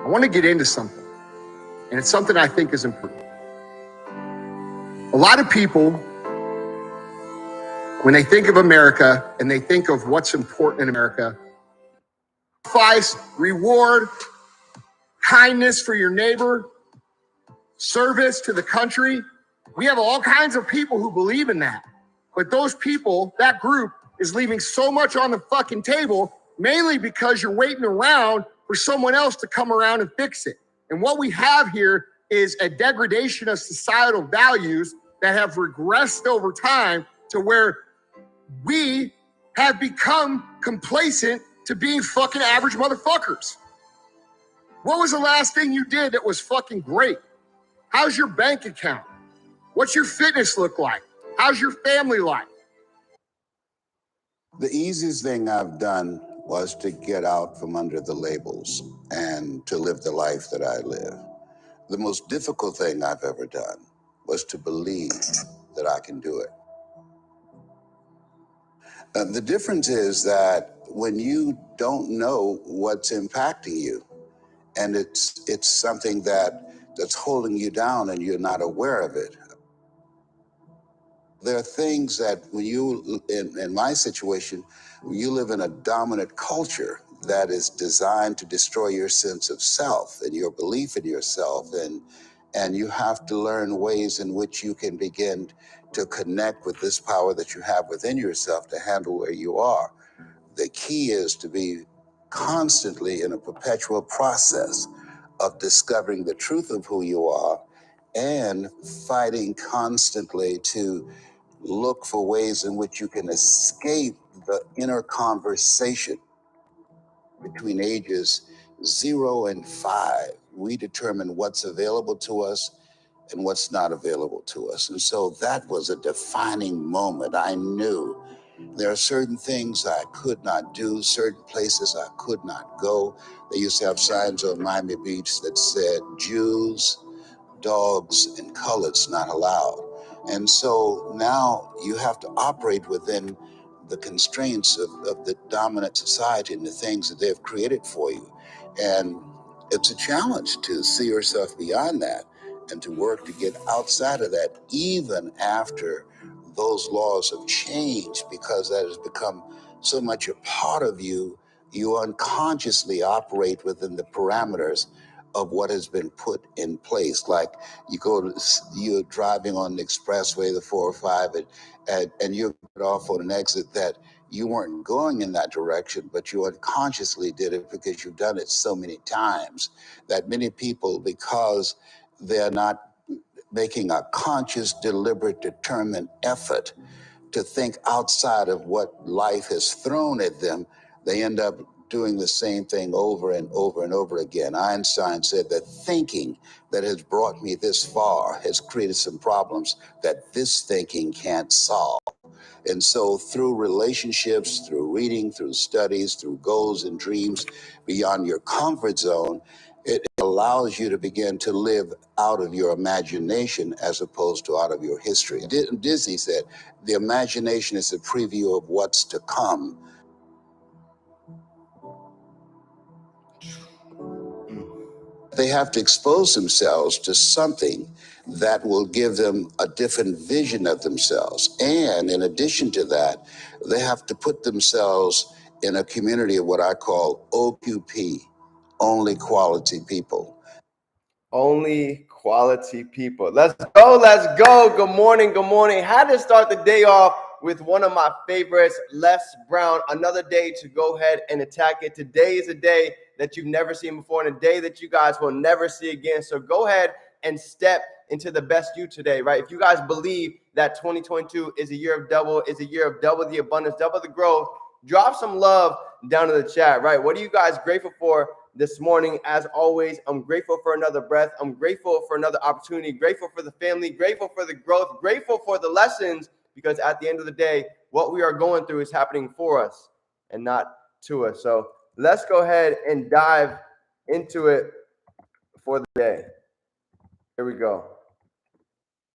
I want to get into something, and it's something I think is important. A lot of people, when they think of America and they think of what's important in America, sacrifice, reward, kindness for your neighbor, service to the country. We have all kinds of people who believe in that. But those people, that group, is leaving so much on the fucking table, mainly because you're waiting around for someone else to come around and fix it. And what we have here is a degradation of societal values that have regressed over time to where we have become complacent to being fucking average motherfuckers. What was the last thing you did that was fucking great? How's your bank account? What's your fitness look like? How's your family life? The easiest thing I've done was to get out from under the labels and to live the life that I live. The most difficult thing I've ever done was to believe that I can do it. The difference is that when you don't know what's impacting you, and it's something that's holding you down and you're not aware of it. There are things that when you, in my situation, when you live in a dominant culture that is designed to destroy your sense of self and your belief in yourself, and you have to learn ways in which you can begin to connect with this power that you have within yourself to handle where you are. The key is to be constantly in a perpetual process of discovering the truth of who you are and fighting constantly to look for ways in which you can escape the inner conversation. Between ages 0 and 5, we determine what's available to us and what's not available to us. And so that was a defining moment. I knew there are certain things I could not do, certain places I could not go. They used to have signs on Miami Beach that said Jews, dogs, and coloreds not allowed. And so now you have to operate within the constraints of the dominant society and the things that they've created for you. And it's a challenge to see yourself beyond that and to work to get outside of that, even after those laws have changed, because that has become so much a part of you. You unconsciously operate within the parameters of what has been put in place. Like you're driving on the expressway, the 405, and you get off on an exit that you weren't going in that direction, but you unconsciously did it because you've done it so many times that many people, because they're not making a conscious, deliberate, determined effort to think outside of what life has thrown at them, they end up doing the same thing over and over and over again. Einstein said that thinking that has brought me this far has created some problems that this thinking can't solve. And so through relationships, through reading, through studies, through goals and dreams beyond your comfort zone, it allows you to begin to live out of your imagination as opposed to out of your history. Disney said, the imagination is a preview of what's to come. They have to expose themselves to something that will give them a different vision of themselves. And in addition to that, they have to put themselves in a community of what I call OQP, only quality people. Only quality people. Let's go. Let's go. Good morning. Good morning. Had to start the day off with one of my favorites, Les Brown. Another day to go ahead and attack it. Today is a day that you've never seen before and a day that you guys will never see again. So go ahead and step into the best you today, right? If you guys believe that 2022 is a year of double the abundance, double the growth, drop some love down in the chat, right? What are you guys grateful for this morning? As always, I'm grateful for another breath. I'm grateful for another opportunity, grateful for the family, grateful for the growth, grateful for the lessons, because at the end of the day, what we are going through is happening for us and not to us. So let's go ahead and dive into it for the day. Here we go.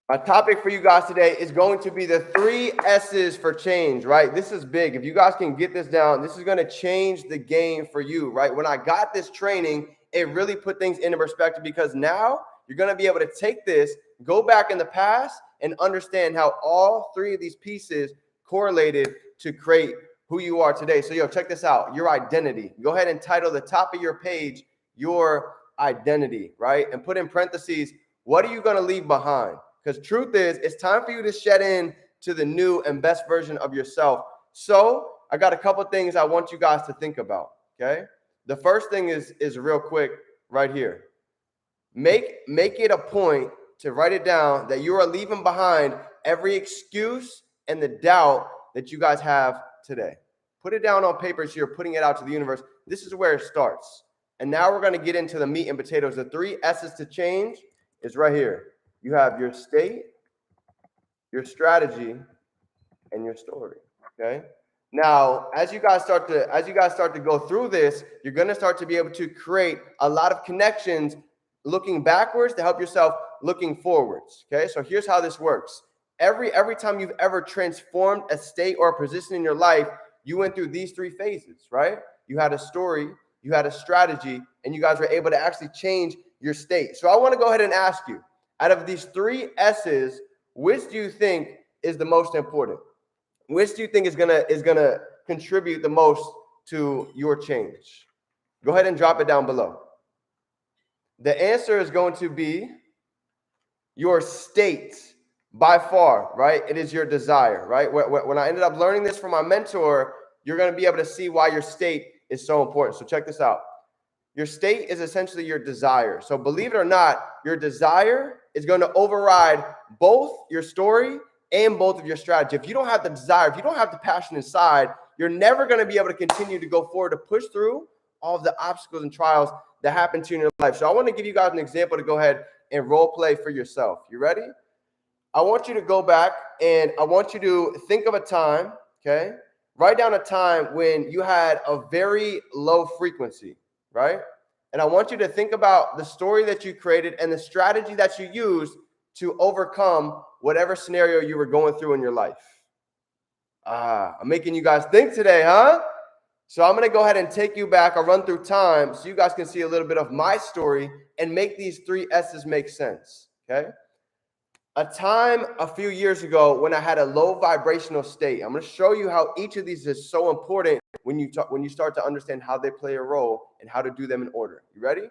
My topic for you guys today is going to be the 3 S's for change, right? This is big. If you guys can get this down, this is going to change the game for you, right? When I got this training, it really put things into perspective, because now you're going to be able to take this, go back in the past, and understand how all three of these pieces correlated to create who you are today. So, check this out. Your identity. Go ahead and title the top of your page, your identity, right? And put in parentheses, what are you going to leave behind? Because truth is, it's time for you to shed in to the new and best version of yourself. So I got a couple things I want you guys to think about, okay? The first thing is real quick right here. Make it a point to write it down that you are leaving behind every excuse and the doubt that you guys have today. Put it down on paper so you're putting it out to the universe. This is where it starts. And now we're going to get into the meat and potatoes. The 3 S's to change is right here. You have your state, your strategy, and your story, okay? Now, as you guys start to go through this, you're going to start to be able to create a lot of connections looking backwards to help yourself looking forwards, okay? So here's how this works. Every time you've ever transformed a state or a position in your life, you went through these 3 phases, right? You had a story, you had a strategy, and you guys were able to actually change your state. So I want to go ahead and ask you, out of these 3 S's, which do you think is the most important? Which do you think is gonna contribute the most to your change? Go ahead and drop it down below. The answer is going to be your state, by far, right? It is your desire, right? When I ended up learning this from my mentor, you're going to be able to see why your state is so important. So check this out. Your state is essentially your desire. So believe it or not, your desire is going to override both your story and both of your strategy. If you don't have the desire, if you don't have the passion inside, you're never going to be able to continue to go forward to push through all of the obstacles and trials that happen to you in your life. So I want to give you guys an example to go ahead and role play for yourself. You ready? I want you to go back and I want you to think of a time, okay? Write down a time when you had a very low frequency, right? And I want you to think about the story that you created and the strategy that you used to overcome whatever scenario you were going through in your life. I'm making you guys think today, huh? So I'm going to go ahead and take you back. I'll run through time so you guys can see a little bit of my story and make these 3 S's make sense, okay? A time a few years ago when I had a low vibrational state. I'm going to show you how each of these is so important when you start to understand how they play a role and how to do them in order. You ready?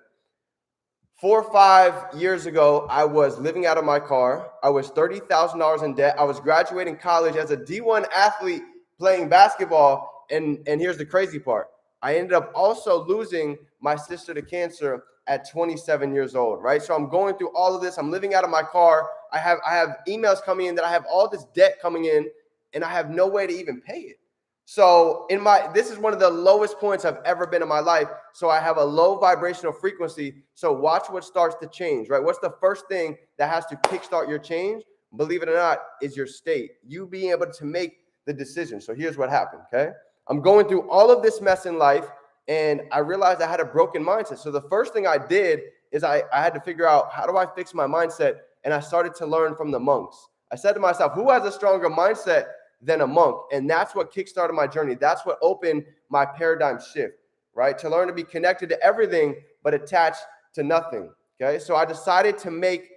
4 or 5 years ago, I was living out of my car. I was $30,000 in debt. I was graduating college as a D1 athlete playing basketball. And here's the crazy part. I ended up also losing my sister to cancer at 27 years old, right? So I'm going through all of this. I'm living out of my car. I have emails coming in that I have all this debt coming in and I have no way to even pay it. So this is one of the lowest points I've ever been in my life. So I have a low vibrational frequency. So watch what starts to change, right? What's the first thing that has to kickstart your change? Believe it or not, is your state. You being able to make the decision. So here's what happened, okay? I'm going through all of this mess in life and I realized I had a broken mindset. So the first thing I did is I had to figure out, how do I fix my mindset? And I started to learn from the monks. I said to myself, who has a stronger mindset than a monk? And that's what kickstarted my journey. That's what opened my paradigm shift, right? To learn to be connected to everything, but attached to nothing, okay? So I decided to make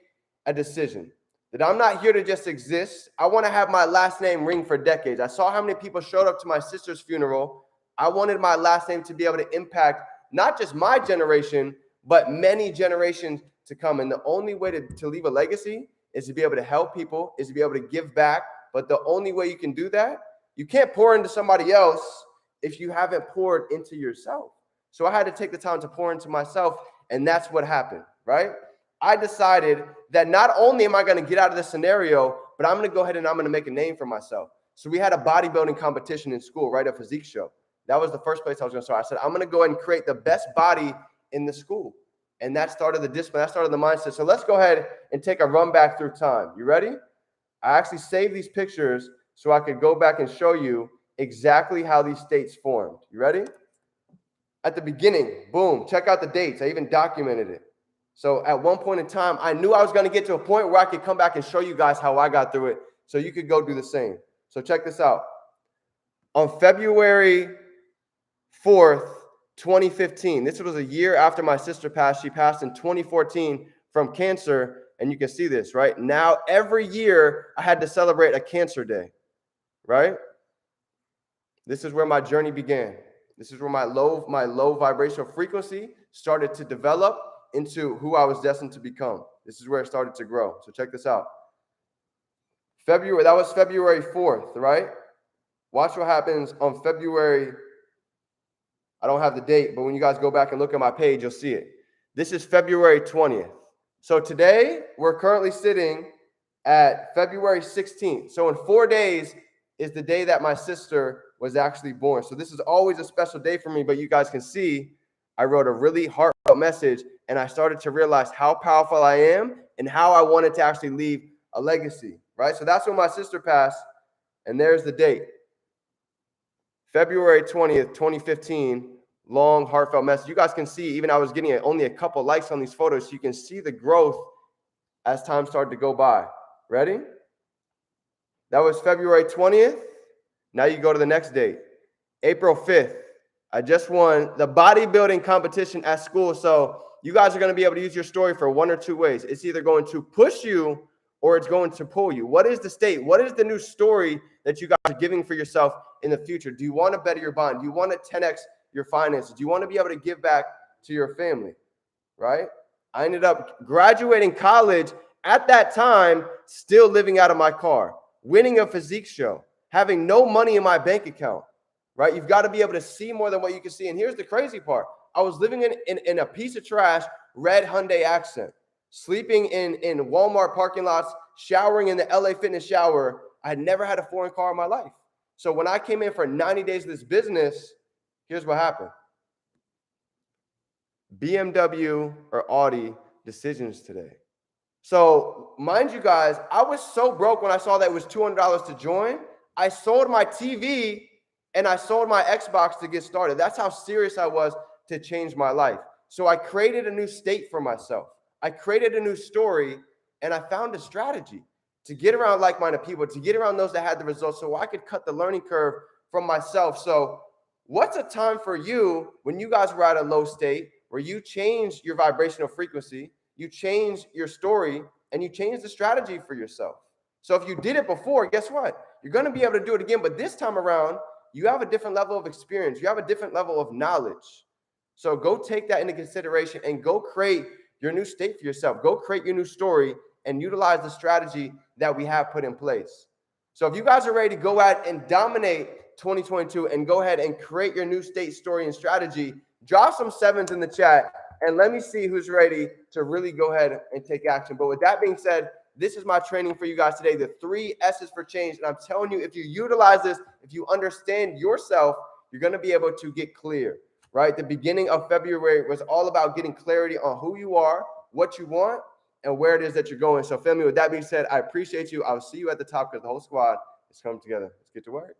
a decision that I'm not here to just exist. I want to have my last name ring for decades. I saw how many people showed up to my sister's funeral. I wanted my last name to be able to impact not just my generation, but many generations to come. And the only way to leave a legacy is to be able to help people, is to be able to give back. But the only way you can do that, you can't pour into somebody else if you haven't poured into yourself. So I had to take the time to pour into myself, and that's what happened, right? I decided that not only am I going to get out of this scenario, but I'm going to go ahead and I'm going to make a name for myself. So we had a bodybuilding competition in school, right? A physique show. That was the first place I was going to start. I said, I'm going to go ahead and create the best body in the school. And that started the discipline. That started the mindset. So let's go ahead and take a run back through time. You ready? I actually saved these pictures so I could go back and show you exactly how these states formed. You ready? At the beginning, boom, check out the dates. I even documented it. So at one point in time, I knew I was going to get to a point where I could come back and show you guys how I got through it so you could go do the same. So check this out. On February 4th, 2015. This was a year after my sister passed. She passed in 2014 from cancer. And you can see this, right? Now, every year I had to celebrate a cancer day, right? This is where my journey began. This is where my low vibrational frequency started to develop into who I was destined to become. This is where it started to grow. So check this out. That was February 4th, right? Watch what happens on February. I don't have the date, but when you guys go back and look at my page, you'll see it. This is February 20th. So today, we're currently sitting at February 16th. So in 4 days is the day that my sister was actually born. So this is always a special day for me, but you guys can see I wrote a really heartfelt message, and I started to realize how powerful I am and how I wanted to actually leave a legacy, right? So that's when my sister passed, and there's the date. February 20th, 2015, long, heartfelt message. You guys can see, even I was getting only a couple likes on these photos, so you can see the growth as time started to go by. Ready? That was February 20th. Now you go to the next date, April 5th. I just won the bodybuilding competition at school. So you guys are going to be able to use your story for one or two ways. It's either going to push you or it's going to pull you. What is the state? What is the new story that you guys are giving for yourself in the future? Do you want to better your bond? Do you want to 10x your finances? Do you want to be able to give back to your family, right? I ended up graduating college at that time, still living out of my car, winning a physique show, having no money in my bank account, right? You've got to be able to see more than what you can see. And here's the crazy part. I was living in a piece of trash, red Hyundai Accent, sleeping in Walmart parking lots, showering in the LA Fitness shower. I had never had a foreign car in my life. So when I came in for 90 days of this business, here's what happened. BMW or Audi decisions today. So mind you guys, I was so broke when I saw that it was $200 to join. I sold my TV and I sold my Xbox to get started. That's how serious I was to change my life. So I created a new state for myself. I created a new story, and I found a strategy to get around like-minded people, to get around those that had the results so I could cut the learning curve from myself. So what's a time for you when you guys were at a low state where you changed your vibrational frequency, you changed your story, and you changed the strategy for yourself? So if you did it before, guess what? You're going to be able to do it again, but this time around, you have a different level of experience. You have a different level of knowledge. So go take that into consideration and go create your new state for yourself. Go create your new story and utilize the strategy that we have put in place. So if you guys are ready to go out and dominate 2022 and go ahead and create your new state, story, and strategy, drop some sevens in the chat and let me see who's ready to really go ahead and take action. But with that being said, this is my training for you guys today, the 3 S's for change. And I'm telling you, if you utilize this, if you understand yourself, you're going to be able to get clear, right? The beginning of February was all about getting clarity on who you are, what you want, and where it is that you're going. So family, with that being said, I appreciate you. I'll see you at the top because the whole squad is coming together. Let's get to work.